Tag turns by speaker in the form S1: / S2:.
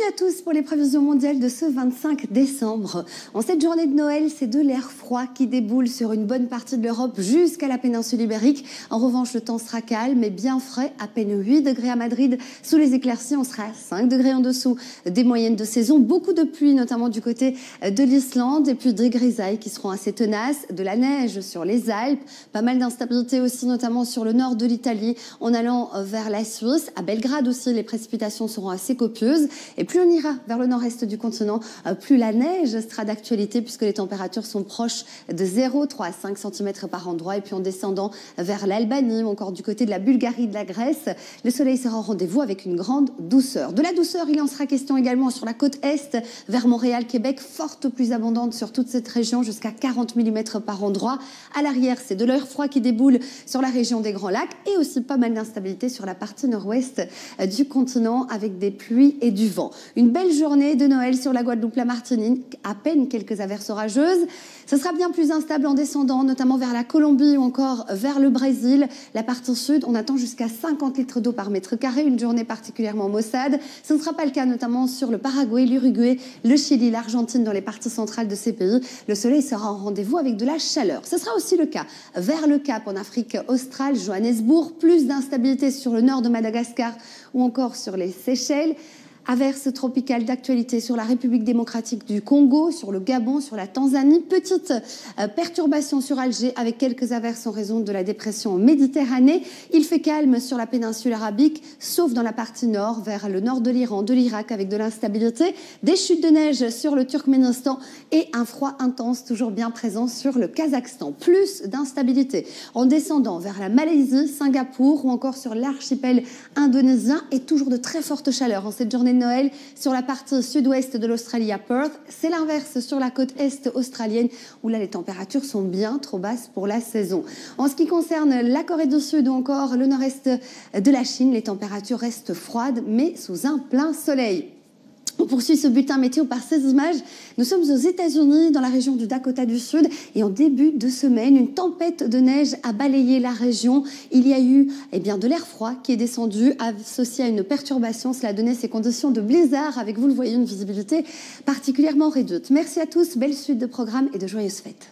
S1: à tous pour les prévisions mondiales de ce 25 décembre. En cette journée de Noël, c'est de l'air froid qui déboule sur une bonne partie de l'Europe jusqu'à la péninsule ibérique. En revanche, le temps sera calme et bien frais, à peine 8 degrés à Madrid. Sous les éclaircies, on sera à 5 degrés en dessous des moyennes de saison. Beaucoup de pluie, notamment du côté de l'Islande, et puis des grisailles qui seront assez tenaces, de la neige sur les Alpes, pas mal d'instabilité aussi, notamment sur le nord de l'Italie, en allant vers la Suisse. À Belgrade aussi, les précipitations seront assez copieuses. Et plus on ira vers le nord-est du continent, plus la neige sera d'actualité puisque les températures sont proches de 0, 3 à 5 cm par endroit. Et puis en descendant vers l'Albanie ou encore du côté de la Bulgarie, de la Grèce, le soleil sera au rendez-vous avec une grande douceur. De la douceur, il en sera question également sur la côte est, vers Montréal, Québec, forte plus abondante sur toute cette région, jusqu'à 40 mm par endroit. À l'arrière, c'est de l'air froid qui déboule sur la région des Grands Lacs et aussi pas mal d'instabilité sur la partie nord-ouest du continent avec des pluies et du vent. Une belle journée de Noël sur la Guadeloupe, la Martinique, à peine quelques averses orageuses. Ce sera bien plus instable en descendant, notamment vers la Colombie ou encore vers le Brésil. La partie sud, on attend jusqu'à 50 litres d'eau par mètre carré, une journée particulièrement maussade. Ce ne sera pas le cas notamment sur le Paraguay, l'Uruguay, le Chili, l'Argentine, dans les parties centrales de ces pays. Le soleil sera en rendez-vous avec de la chaleur. Ce sera aussi le cas vers le Cap en Afrique australe, Johannesburg, plus d'instabilité sur le nord de Madagascar ou encore sur les Seychelles. Averses tropicales d'actualité sur la République démocratique du Congo, sur le Gabon, sur la Tanzanie. Petite perturbation sur Alger avec quelques averses en raison de la dépression en Méditerranée. Il fait calme sur la péninsule arabique, sauf dans la partie nord, vers le nord de l'Iran, de l'Irak, avec de l'instabilité. Des chutes de neige sur le Turkménistan et un froid intense toujours bien présent sur le Kazakhstan. Plus d'instabilité en descendant vers la Malaisie, Singapour ou encore sur l'archipel indonésien et toujours de très fortes chaleurs en cette journée de Noël sur la partie sud-ouest de l'Australie à Perth. C'est l'inverse sur la côte est australienne où là les températures sont bien trop basses pour la saison. En ce qui concerne la Corée du Sud ou encore le nord-est de la Chine, les températures restent froides mais sous un plein soleil. On poursuit ce bulletin météo par ces images. Nous sommes aux États-Unis, dans la région du Dakota du Sud, et en début de semaine, une tempête de neige a balayé la région. Il y a eu de l'air froid qui est descendu, associé à une perturbation. Cela a donné ces conditions de blizzard, avec, vous le voyez, une visibilité particulièrement réduite. Merci à tous, belle suite de programmes et de joyeuses fêtes.